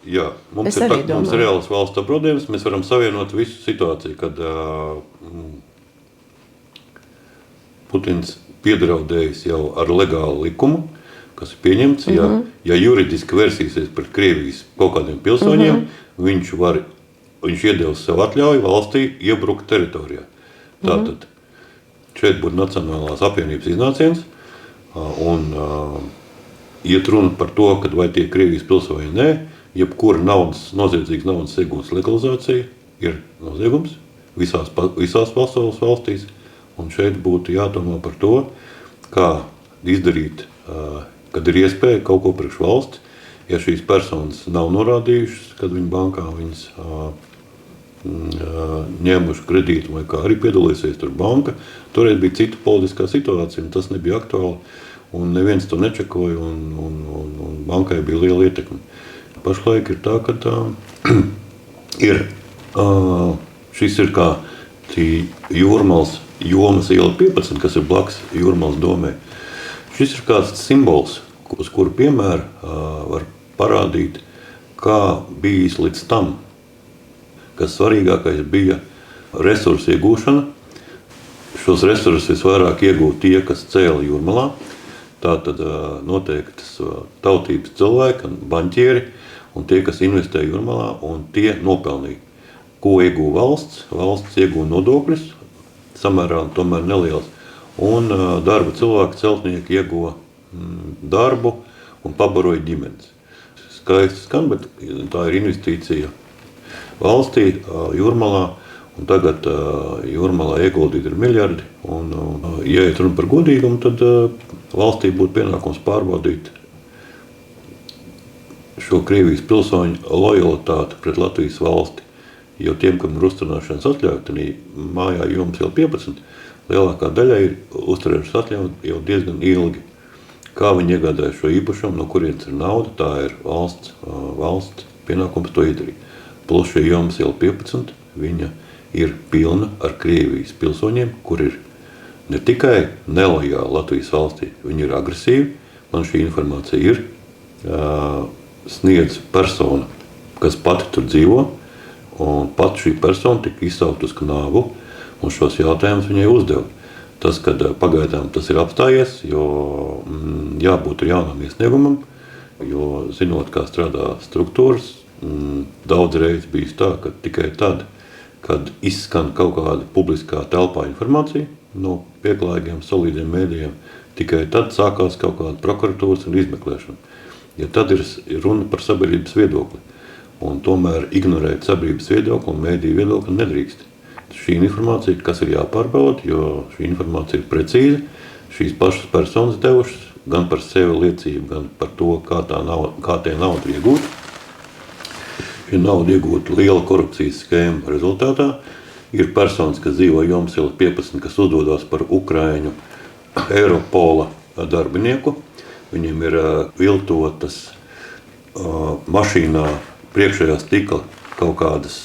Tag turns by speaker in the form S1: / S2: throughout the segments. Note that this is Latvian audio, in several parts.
S1: Jā, mums ir reāls valsts apdraudējums. Mēs varam savienot visu situāciju, kad Putins piedraudējis jau ar legālu likumu, kas ir pieņemts. Ja juridiski versīsies pret Krievijas kaut kādiem pilsoņiem, viņš iedevis sev atļauju valstī iebrukt teritorijā. Tātad šeit būtu Nacionālās apvienības iznāciens un iet runa par to, ka vai tie Krievijas pilsoņi nē, jebkura noziedzīgas naudas iegūtas legalizācija ir noziegums visās pasaules valstīs, un šeit būtu jādomā par to, kā izdarīt, kad ir iespēja kaut ko priekš valsts, ja šīs personas nav norādījušas, kad viņa bankā viņas ņēmuši kredītu vai kā arī piedalīsies tur banka. Toreiz bija cita politiskā situācija, un tas nebija aktuāli, un neviens to nečekoja, un bankai bija liela ietekme. Pašlaik ir tā, ka šis ir kā Jūrmalas jomas iela 15, kas ir blakus Jūrmalas domē. Šis ir kāds simbols, uz kuru piemēru var parādīt, kā bijis līdz tam, kas svarīgākais bija resursu iegūšana. Šos resursus visvairāk iegūt tie, kas cēla Jūrmalā. Tātad noteiktas tautības cilvēki, baņķieri un tie, kas investē Jūrmalā, un tie nopelnīja. Ko iegūja valsts? Valsts iegūja nodokļus, samērā tomēr neliels. Un darba cilvēki, celtnieki ieguva darbu un pabaroja ģimenes. Skaisti skan, bet tā ir investīcija valstī, Jūrmalā, un tagad Jūrmalā ieguldīt ir miljardi. Un, ja ir runa par godīgumu, tad valstī būtu pienākums pārbaudīt šo Krievijas pilsoņu lojalitāti pret Latvijas valsti. Jo tiem, kam ir uzturēšanas atļauja, tad mājā jums jau 15, lielākā daļa ir uzturēšanas atļauja jau diezgan ilgi. Kā viņi iegādāja šo īpašumu, no kurienes ir nauda, tā ir valsts pienākums to izdarīt. Plus šie jums jau 15, viņa ir pilna ar Krievijas pilsoņiem, kur ir ne tikai nelojāli Latvijas valstī, viņi ir agresīvi. Man šī informācija ir sniedz persona, kas pati tur dzīvo, un pat šī persona tika izsaukt uz knābu, un šos jautājumus viņai uzdeva. Tas, kad pagaidām tas ir apstājies, jo jābūt jaunam iesniegumam, jo zinot, kā strādā struktūras, daudz reiz bijis tā, ka tikai tad, kad izskan kaut kāda publiskā telpā informācija no pieklājīgiem, solīdiem mēdījiem, tikai tad sākās kaut kāda prokuratūras un izmeklēšana. Ja tad ir runa par sabiedrības viedokli, un tomēr ignorēt sabiedrības viedokli un mēdīju viedokli nedrīkst. Šī informācija, kas ir jāpārbauda, jo šī informācija ir precīza, šīs pašas personas devušas gan par sevi liecību, gan par to, kā tie nauda ir iegūta. Šī nauda iegūta liela korupcijas skēma rezultātā. Ir personas, kas dzīvo Jomsila 15, kas uzdodas par Ukraiņu Eiropola darbinieku. Viņiem ir viltotas mašīnā priekšējā stikla kaut kādas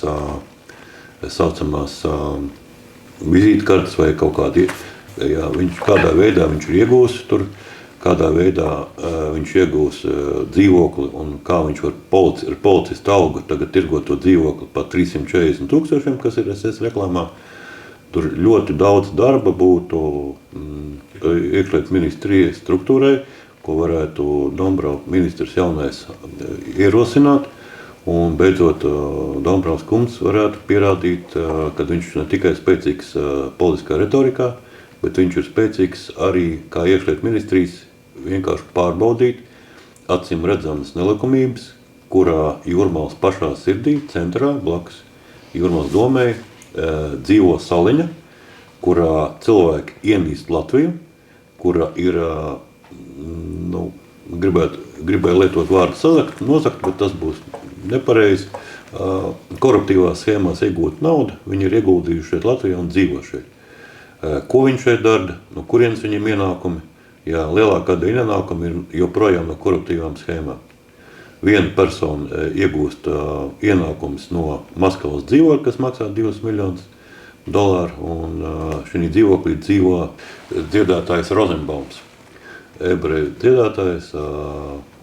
S1: saucamās vizītkartes vai kaut kādi, kādā veidā viņš ir iegūs tur, kādā veidā viņš iegūs dzīvokli un kā viņš var ar policistu algu tagad tirgot to dzīvokli pa 340 000, kas ir SS reklāmā. Tur ļoti daudz darba būtu iekšlietu ministrijas struktūrai, ko varētu Dombrovs ministrs jaunais ierosināt. Un beidzot, Dombrovs kungs varētu pierādīt, ka viņš ne tikai spēcīgs politiskā retorikā, bet viņš ir spēcīgs arī kā iekšlietu ministrijas vienkārši pārbaudīt acīm redzamas nelikumības, kurā Jūrmalas pašā sirdī, centrā, blakus Jūrmalas domē, dzīvo saliņa, kurā cilvēki ienīst Latviju, kura ir, gribēju lietot vārdu nozakt, bet tas būs nepareizi. Koruptīvās schēmās iegūt naudu, viņi ir ieguldījuši šeit Latvijā un dzīvo šeit. Ko viņi šeit dara, no kurienes viņiem ienākumi? Jā, lielākā daļa ienākumi ir joprojām no koruptīvām schēmām. Viena persona iegūst ienākumus no Maskavas dzīvokļa, kas maksā $2 miljonus, un šī dzīvoklī dzīvo dziedātājs Rozenbaums, ebreju dziedātājs,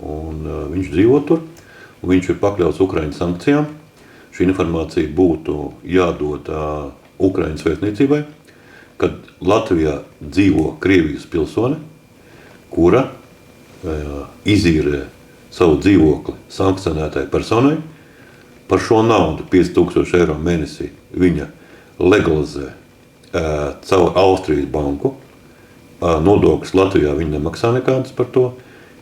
S1: un viņš dzīvo tur. un viņš ir pakļauts Ukraiņas sankcijām. Šī informācija būtu jādod Ukraiņas vēstniecībai, kad Latvijā dzīvo Krievijas pilsone, kura izīrē savu dzīvokli sankcionētai personai. Par šo naudu, 5000 eiro mēnesī, viņa legalizē caur Austrijas banku. Nodokļus Latvijā viņa nemaksā nekādas par to.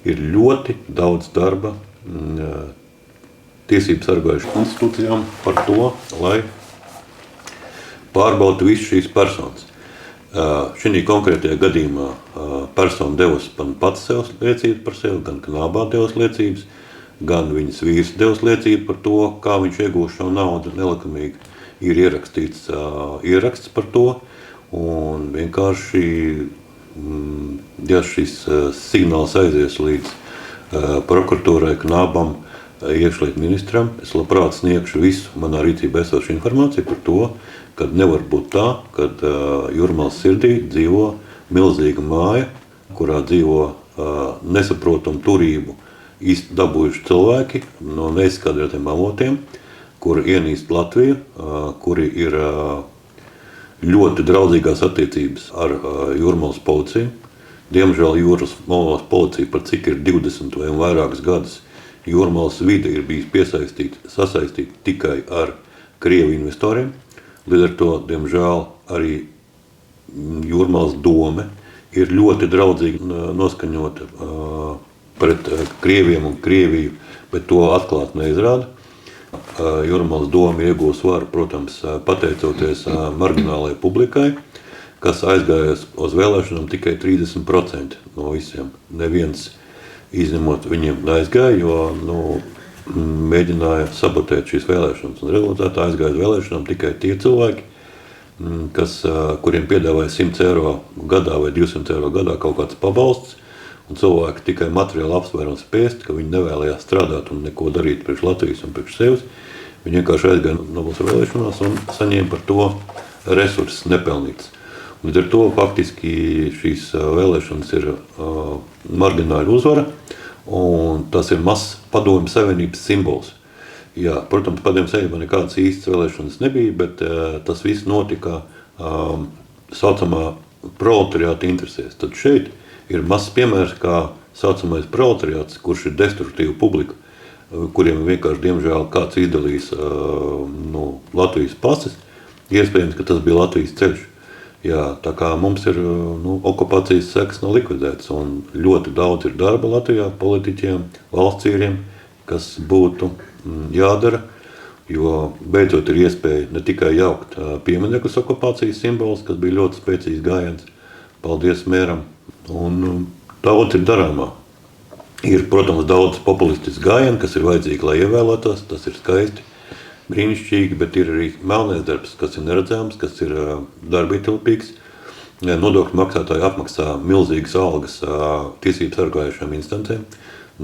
S1: Ir ļoti daudz darba tiesību sargājušu institūcijām par to, lai pārbaudtu visu šīs personas. Šī konkrētajā gadījumā persona devusi pats sev liecības par sevi, gan Knābā devas liecības, gan viņas vīrs devas liecību par to, kā viņš iegūst šo naudu nelikumīgi. Ir ierakstīts ieraksts par to, un vienkārši, ja šis signāls aizies līdz prokuratūrai, Knābam, iekšlietu ministram, es labprāt sniegšu visu manā rīcībā esošu informāciju par to, kad nevar būt tā, kad Jūrmālas sirdī dzīvo milzīga māja, kurā dzīvo nesaprotamu turību dabūjuši cilvēki no neizskaidrotiem avotiem, kuri ienīst Latviju, kuri ir ļoti draudzīgās attiecības ar Jūrmālas policiju. Diemžēl Jūrmālas policija, par cik ir 20 vai vairākus gadus, Jūrmālas vide ir bijis sasaistīta tikai ar Krievu investoriem. Līdz ar to, diemžēl, arī Jūrmālas dome ir ļoti draudzīgi noskaņota pret Krieviem un Krieviju, bet to atklāt neizrāda. Jūrmālas doma iegūs varu, protams, pateicoties marginālajai publikai, kas aizgājas uz vēlēšanām tikai 30% no visiem. Neviens izņemot viņiem neaizgāja, jo mēģināja sabotēt šīs vēlēšanas. Un rezultātā aizgāja uz vēlēšanām tikai tie cilvēki, kuriem piedāvāja 100 eiro gadā vai 200 eiro gadā kaut kāds pabalsts, un cilvēki tikai materiāli apsvērums spiest, ka viņi nevēlējās strādāt un neko darīt priekš Latvijas un priekš sevis. Viņi vienkārši aizgāja no vēlēšanās un saņēma par to resursus nepelnītas. Līdz ar to faktiski šīs vēlēšanas ir margināļa uzvara, un tas ir mazs Padomju Savienības simbols. Jā, protams, Padomju Savienībā nekādas īstas vēlēšanas nebija, bet tas viss notika saucamā proletariāta interesēs. Tad šeit ir mazs piemērs, kā saucamais proletariāts, kurš ir destruktīva publika, kuriem vienkārši, diemžēl, kāds izdalīs Latvijas pases. Iespējams, ka tas bija Latvijas ceļš. Jā, tā kā mums ir okupācijas sekas nav likvidētas, un ļoti daudz ir darba Latvijā politiķiem, valstsīriem, kas būtu jādara, jo beidzot ir iespēja ne tikai jaukt pieminekļus okupācijas simbols, kas bija ļoti spēcīgs gājiens, paldies mēram, un daudz ir darāmā. Ir, protams, daudz populistisks gājienu, kas ir vajadzīgi, lai ievēlētos, tas ir skaisti, brīnišķīgi, bet ir arī melnais darbs, kas ir neredzams, kas ir darbietilpīgs. Nodokļu maksātāji apmaksā milzīgas algas tiesību sargājušām instancēm.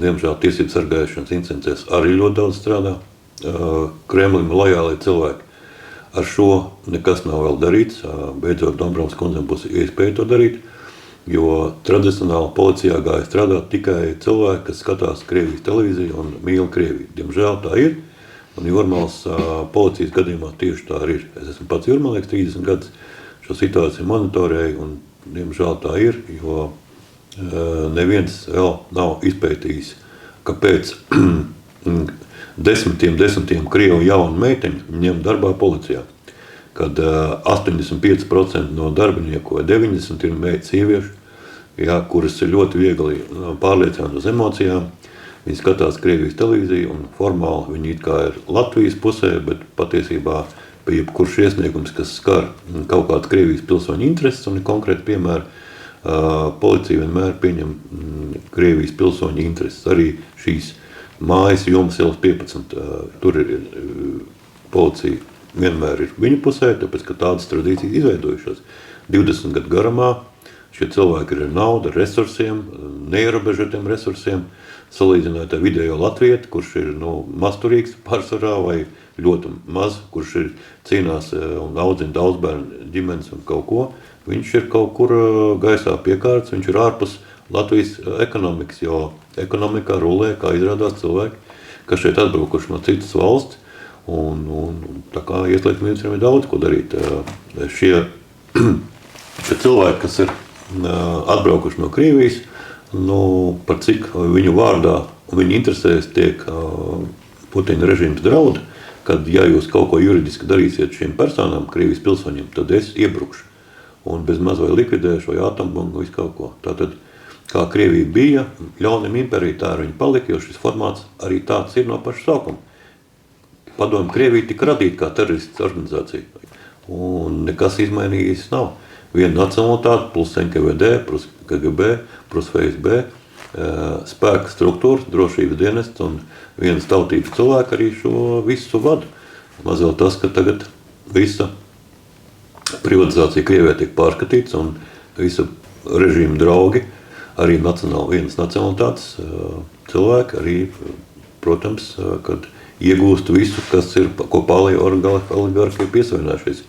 S1: Diemžēl tiesību sargājušās instancēs arī ļoti daudz strādā. Kremlim lojāli cilvēki. Ar šo nekas nav vēl darīts. Beidzot, Dombrovas kundzēm būs iespēja to darīt, jo tradicionāli policijā gāja strādāt tikai cilvēki, kas skatās Krievijas televīziju un mīl Krieviju. Diemžēl tā ir. Un Jūrmālas policijas gadījumā tieši tā arī ir. Es esmu pats jūrmālnieks 30 gadus, šo situāciju monitorēju, un diemžēl tā ir, jo neviens vēl nav izpētījis, kāpēc desmitiem Krievu jaunu meiteņu ņem darbā policijā. Kad 85% no darbinieku vai 90% ir sieviešu, kuras ir ļoti viegli pārliecināt uz emocijām. Viņi skatās Krievijas televīziju un formāli viņi it kā ir Latvijas pusē, bet patiesībā pie jebkurš iesniegums, kas skar kaut kāds Krievijas pilsoņu intereses, un ir konkrēti piemēri, policija vienmēr pieņem Krievijas pilsoņu intereses. Arī šīs mājas Jomas ielas 15, tur ir policija vienmēr ir viņu pusē, tāpēc, ka tādas tradīcijas izveidojušās 20 gadu garumā. Šie cilvēki ir ar naudu, ar resursiem, neierobežotiem resursiem, salīdzināt ar vidējo latvieti, kurš ir masturīgs pārsvarā vai ļoti maz, kurš ir cīnās un audzina daudz bērnu ģimenes un kaut ko. Viņš ir kaut kur gaisā piekārts, viņš ir ārpus Latvijas ekonomikas, jo ekonomikā rulē, kā izrādās cilvēki, kas šeit atbraukuši no citas valsts, un tā kā ieslēgt ministriem ir daudz ko darīt. Šie cilvēki, kas ir atbraukuši no Krievijas, par cik viņu vārdā un viņu interesēs tiek Putina režīms draud, kad ja jūs kaut ko juridiski darīsiet šiem personām, Krievijas pilsoņiem, tad es iebrukšu un bez maz vai likvidēšu vai atombumbu visu kaut ko. Tātad, kā Krievija bija, ļaunim impērija tā viņi palika, jo šis formāts arī tāds ir no paša sākuma. Padomju Krievija tika radīta kā teroristiska organizācija, un nekas izmainījies nav. Viena nacionalitāte plus NKVD, plus KGB, plus FSB, spēka struktūras, drošības dienests un vienas tautības cilvēki arī šo visu vadu. Maz vēl tas, ka tagad visa privatizācija Krievijā tiek pārskatīts un visa režīma draugi, arī vienas nacionalitātes cilvēki, arī, protams, kad iegūst visu, kas ir, ko pārējie oligarki ir piesavinājušies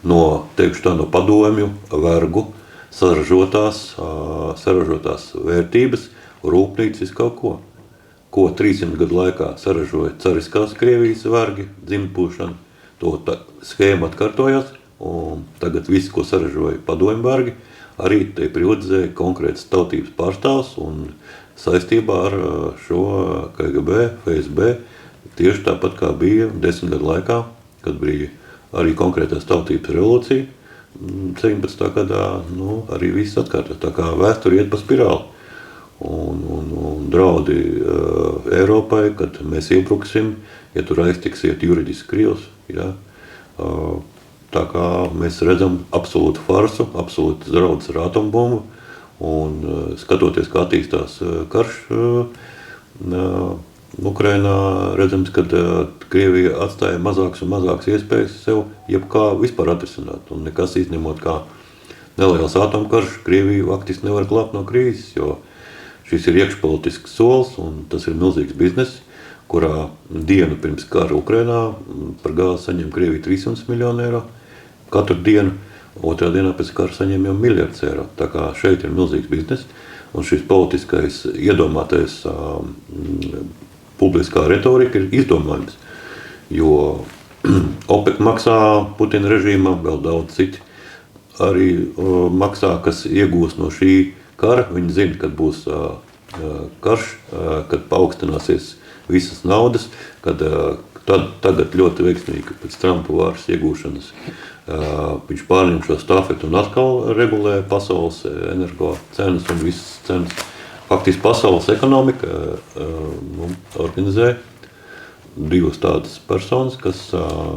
S1: no, teikšu tā, no padomju, vergu, saražotās vērtības, rūpnīcas kaut ko. Ko 300 gadu laikā saražoja cariskās Krievijas vergi, dzimtpūšana, to schēma atkārtojās, un tagad viss, ko saražoja padomju vergi, arī te privatizēja konkrētas tautības pārstāvs un saistībā ar šo KGB, FSB, tieši tāpat kā bija 10 gadu laikā, kad bija arī konkrētās tautības revolūcija, 17. gadā, arī viss atkārtos, tā kā vēsture iet pa spirāli. Un draudi Eiropai, kad mēs iebruksim, ja tur aiztiksiet juridiski Krievs, ja, tā kā mēs redzam absolūtu farsu, absolūtu draudus ar atombumbu, un skatoties, kā attīstās karš Ukrainā, redzams, ka Krievija atstāja mazākas un mazākas iespējas sev jebkā vispār atrisināt, un nekas izņemot kā neliels atomkarš, Krievija faktiski nevar glābt no krīzes, jo šis ir iekšpolitisks solis, un tas ir milzīgs biznes, kurā dienu pirms kara Ukrainā par gāzi saņem Krievija 300 miljonu eiro katru dienu, otrā dienā pēc kara saņem jau miljards eiro. Tā kā šeit ir milzīgs biznes, un šis politiskais iedomātais publiskā retorika ir izdomājums, jo OPEC maksā Putina režīmam, vēl daudz citi arī maksā, kas iegūs no šī kara. Viņi zina, kad būs karš, kad paaugstināsies visas naudas, kad tagad ļoti veiksmīgi pēc Trumpa varas iegūšanas viņš pārņem šo stafetu un atkal regulē pasaules energo cenas un visas cenas. Faktiski pasaules ekonomika organizē divas tādas personas, kas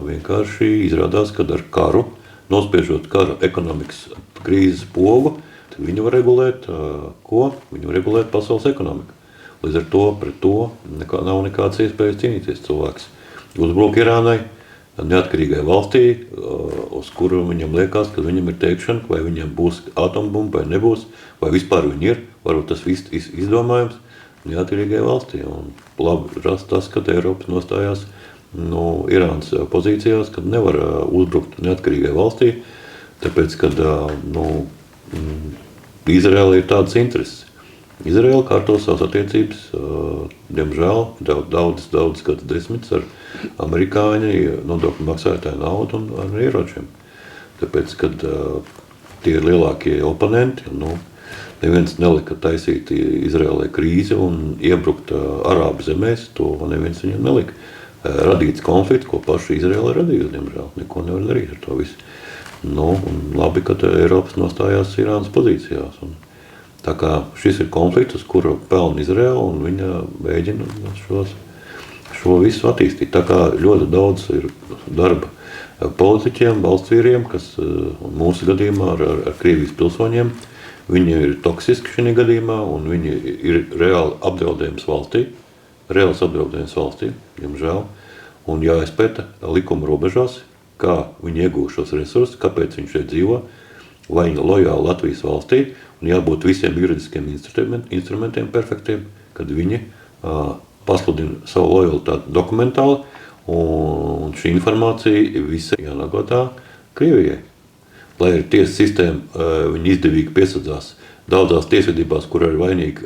S1: vienkārši izrādās, kad ar karu, nospiežot karu ekonomikas krīzes pogu, viņi var regulēt, ko? Viņi var regulēt pasaules ekonomiku. Līdz ar to pret to nav nekādas iespējas cīnīties cilvēks. Uzbruk Irānai, neatkarīgai valstī, uz kuru viņam liekas, ka viņam ir teikšana, vai viņam būs atombumba vai nebūs, vai vispār viņi ir, varbūt tas viss izdomājums neatkarīgai valstī. Un labi rast tas, kad Eiropas nostājās Irānas pozīcijās, kad nevar uzbrukt neatkarīgai valstī, tāpēc, kad Izraēla ir tādas intereses. Izraēla kārto savas attiecības, diemžēl, daudz gadus desmitus ar amerikāņu nodokļu maksātāju naudu un ar ieročiem. Tāpēc, kad tie ir lielākie oponenti, neviens nelika taisīt Izraēlai krīzi un iebrukt Arābu zemēs, to neviens viņam nelika. Radīts konflikts, ko paši Izraēla radījusi, diemžēl, neko nevar darīt ar to visu. Un labi, ka Eiropas nostājās Irānas pozīcijās. Un tā kā šis ir konflikts, uz kuru pelna Izraēla, un viņa mēģina šo visu attīstīt. Tā kā ļoti daudz ir darba politiķiem, valstsvīriem, kas mūsu gadījumā ar Krievijas pilsoņiem, viņi ir toksiski šajā gadījumā, un viņi ir reāli apdraudējums valstī, diemžēl, un jāizpēta likuma robežās, kā viņi iegūst šos resursus, kāpēc viņi šeit dzīvo, vai viņi lojāli Latvijas valstī, un jābūt visiem juridiskiem instrumentiem perfektiem, kad viņi pasludina savu lojalitāti dokumentāli, un šī informācija visa jānogādā Krievijai. Lai ir tiesa sistēma, viņi izdevīgi piesadzās daudzās tiesvedībās, kur ir vainīgi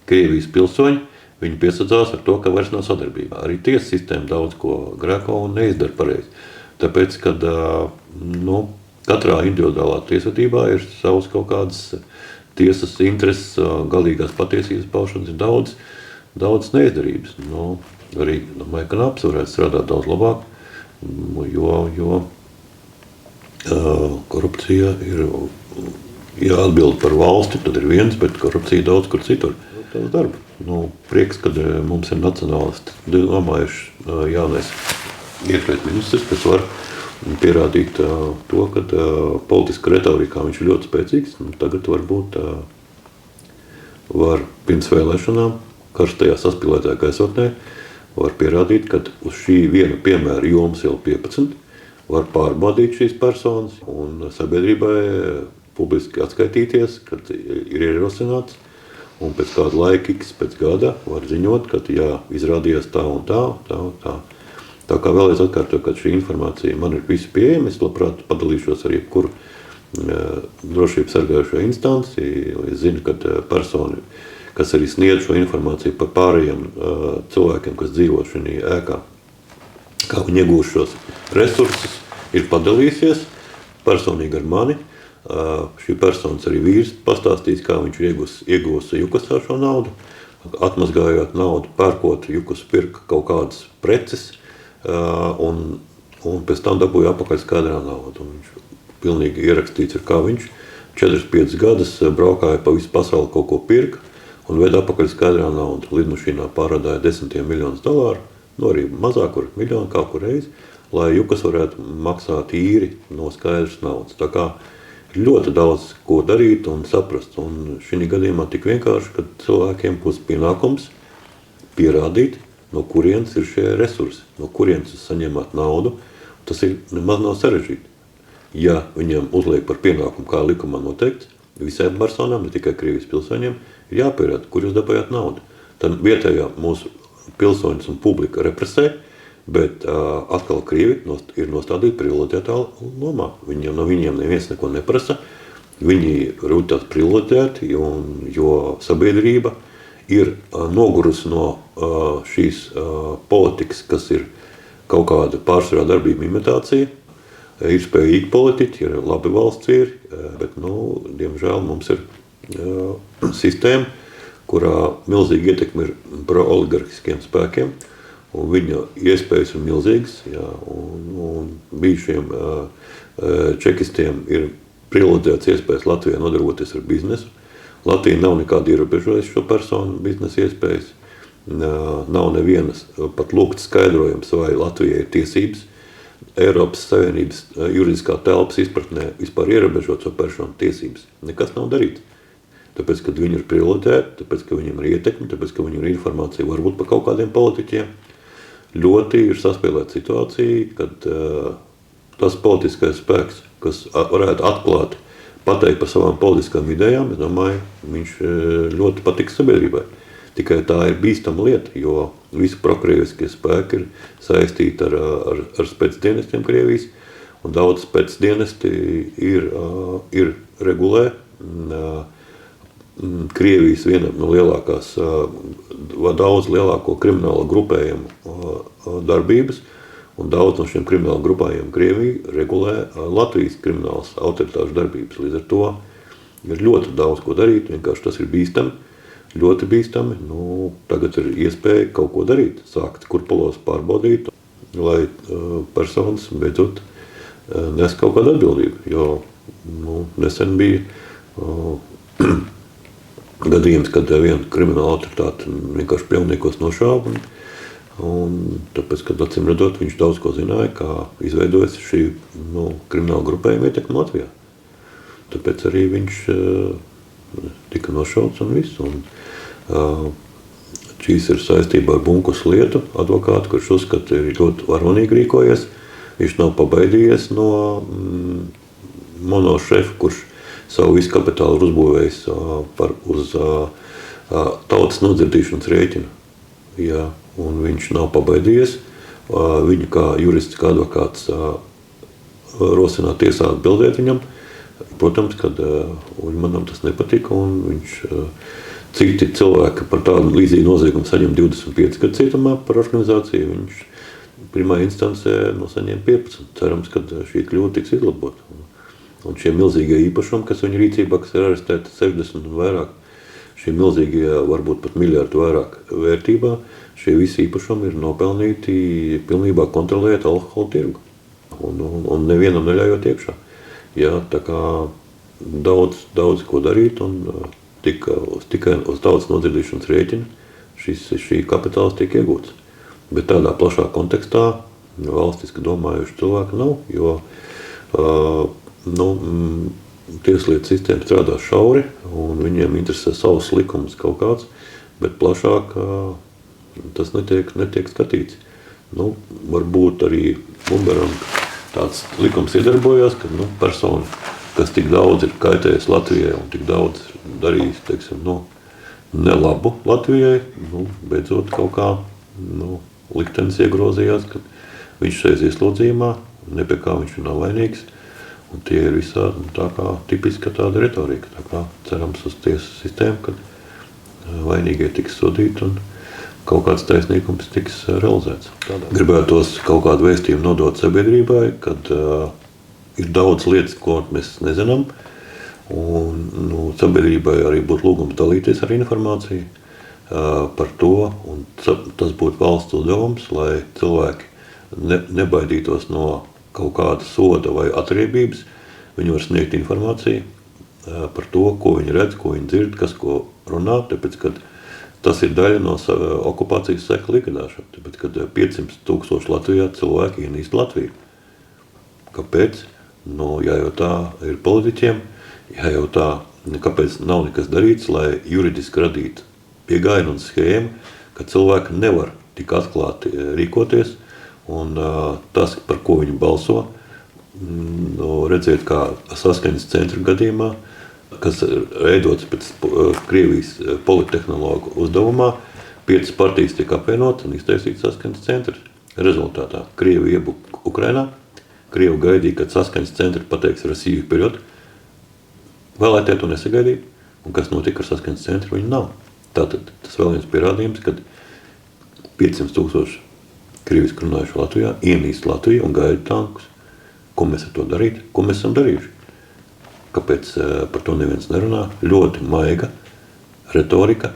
S1: Krievijas pilsoņi, Viņi piesadzās ar to, ka vairs nav sadarbība. Arī tiesas sistēma daudz ko grēko un neizdara pareizi. Tāpēc, kad katrā individuālā tiesvedībā ir savas kaut kādas tiesas intereses, galīgās patiesības paušanas, ir daudz neizdarības. Arī domāju, ka Nāps varētu strādāt daudz labāk, jo korupcija ir, ja atbild par valsti, tad ir viens, bet korupcija daudz kur citur. Tas darba. Prieks, kad mums ir nacionālisti domājuši jaunais iekšlietu ministrs, kas var pierādīt to, ka politiska retorikā viņš ir ļoti spēcīgs. Tagad varbūt var pirms vēlēšanām karstajā saspīlētajā gaisotnē var pierādīt, ka uz šī viena piemēra jomas jau 15 var pārbaudīt šīs personas un sabiedrībai publiski atskaitīties, kad ir ierosināts. Un pēc kāda laika, pēc gada, var ziņot, ka izrādījās tā un tā. Tā kā vēlreiz atkārtoju, ka šī informācija man ir visi pieejama, es labprāt padalīšos ar jebkuru drošības sargājušo instanci, jo es zinu, ka personi, kas arī sniedz šo informāciju par pārējiem cilvēkiem, kas dzīvo šajā ēkā, kā viņi iegūst šos resursus, ir padalījusies personīgi ar mani. Šī personas arī vīrs pastāstīs, kā viņš ir iegūst Jukasā šo naudu, atmazgājot naudu, pērkot, Jukas pirka kaut kādas preces un pēc tam dabūja apakaļ skaidrā naudu. Un viņš pilnīgi ierakstīts ir, kā viņš 4-5 gadus braukāja pa visu pasauli, kaut ko pirka un veida apakaļ skaidrā naudu. Lidmašīnā pārādāja $10 miljonus, arī mazāk, kur miljonu kaut kur reizi, lai Jukas varētu maksāt īri no skaidras naudas. Tā kā ļoti daudz ko darīt un saprast. Un šī gadījumā tik vienkārši, ka cilvēkiem būs pienākums pierādīt, no kurienes ir šie resursi, no kurienes jūs saņemat naudu. Tas ir nemaz nav sarežģīti. Ja viņiem uzliek par pienākumu, kā likumā noteikts, visiem personām, ne tikai Krievijas pilsoņiem, ir jāpierāda, kur jūs dabājāt naudu. Tad vietējā mūsu pilsoņus un publika represē, bet atkal Krievi ir nostādīti prioritātā lomā. No viņiem neviens neko neprasa. Viņi rūtās prioritāti, jo sabiedrība ir nogurusi no šīs politikas, kas ir kaut kāda pārsvarā darbība imitācija. Ir spējīgi politiķi, ir labi valsts vīri, bet, diemžēl mums ir sistēma, kurā milzīgi ietekmi ir pro-oligarhiskiem spēkiem. Un viņa iespējas ir milzīgas, un bijušiem čekistiem ir privileģēts iespējas Latvijā nodarboties ar biznesu. Latvija nav nekādi ierobežojusi šo personu biznesa iespējas. Nav nevienas pat lūgts skaidrojums, vai Latvijai ir tiesības Eiropas Savienības juridiskā telpas izpratnē vispār ierobežot šo personu tiesības. Nekas nav darīts. Tāpēc, kad viņi ir privileģēti, tāpēc, ka viņiem ir ietekmi, tāpēc, ka viņiem ir informācija varbūt par kaut kādiem politiķiem, ļoti ir saspēlēta situācija, kad tas politiskais spēks, kas varētu atklāt, pateikt par savām politiskām idejām, es domāju, viņš ļoti patiks sabiedrībai. Tikai tā ir bīstama lieta, jo visi prokrieviskie spēki ir saistīti ar spēcdienestiem Krievijas, un daudz spēcdienesti ir regulē Krievijas viena no lielākās, daudz lielāko kriminālu grupējumu darbības, un daudz no šiem kriminālu grupējumiem Krievija regulē Latvijas kriminālas autoritāšu darbības. Līdz ar to ir ļoti daudz ko darīt, vienkārši tas ir bīstami, ļoti bīstami. Tagad ir iespēja kaut ko darīt, sākt kurpulos pārbaudīt, lai personas beidzot nes kaut kādu atbildību, jo nesen bija gadījums, kad viena krimināla autoritāte vienkārši pļauniekos nošāva, un tāpēc, kad acīm redzot, viņš daudz ko zināja, kā izveidojas šī krimināla grupējuma ietekme Latvijā. Tāpēc arī viņš tika nošauts un viss. Šīs ir saistībā ar Bunkus lietu, advokātu, kurš uzskata, ir ļoti varonīgi rīkojies. Viņš nav pabaidījies no monošefa, kurš savu visu kapitālu ir uzbūvējis uz tautas nodzirdīšanas rēķina. Jā, un viņš nav pabaidījies. Viņu kā jurists, kā advokāts rosināt tiesā atbildēt viņam. Protams, kad manam tas nepatika, un viņš Citi cilvēki par tādu līdzīgu noziegumu saņem 25 gadu cietumā par organizāciju. Viņš pirmā instancē saņem 15. Cerams, ka šī kļūda tiks izlabota. Un šie milzīgie īpašumi, kas viņa rīcībā, kas ir arestēti 60 un vairāk, šie milzīgie, varbūt pat miljardu vairāk vērtībā, šie visi īpašumi ir nopelnīti pilnībā kontrolēt alkohola tirgu. Un nevienam neļaujot iekšā. Jā, tā kā daudz ko darīt un tikai uz tautas nodzirdīšanas rēķina šī kapitāls tiek iegūts. Bet tādā plašā kontekstā valstiski domājuši cilvēki nav, jo tieslietu sistēma strādā šauri un viņiem interesē savus likumus kaut kāds, bet plašāk tas netiek skatīts. Varbūt arī Bumberang tāds likums iedarbojās, ka persona, kas tik daudz ir kaitējis Latvijai un tik daudz darījis, teiksim, nelabu Latvijai, beidzot kaut kā liktenis iegrozījās, ka viņš sēž ieslodzījumā, ne pie kā viņš nav vainīgs. Un tie ir visādi tā kā tipiska tāda retorika. Tā kā cerams uz tiesu sistēmu, kad vainīgie tiks sodīti un kaut kāds taisnīgums tiks realizēts. Gribētos kaut kādu vēstījumu nodot sabiedrībai, kad ir daudz lietas, ko mēs nezinām. Un sabiedrībai arī būtu lūgums dalīties ar informāciju par to. Un tas būtu valsts uzdevums, lai cilvēki nebaidītos no kaut kāda soda vai atriebības. Viņi var sniegt informāciju par to, ko viņi redz, ko viņi dzird, kas ko runā, tāpēc, kad tas ir daļa no okupācijas seku likvidēšana, tāpēc, kad 500,000 Latvijā cilvēki ienīst Latviju. Kāpēc? Jājautā ir politiķiem, jājautā, kāpēc nav nekas darīts, lai juridiski radītu piegājienu un schēmu, ka cilvēki nevar tik atklāti rīkoties. Un tas, par ko viņi balso, redzēt kā saskaņas centra gadījumā, kas veidots pēc Krievijas polittehnologu uzdevumā, 5 partijas tiek apvienotas un iztaisīts saskaņas centrs. Rezultātā Krievi iebuka Ukrainā, Krievi gaidīja, kad saskaņas centri pateiks Rasiju period. Vēlētāji to nesagaidīja, un kas notika ar saskaņas centru, viņi nav. Tātad tas vēl viens pierādījums, kad 500,000 krieviski runājuši Latvijā, ienīst Latviju un gaida tankus. Ko mēs ar to darīt? Ko mēs esam darījuši? Kāpēc par to neviens nerunā? Ļoti maiga retorika,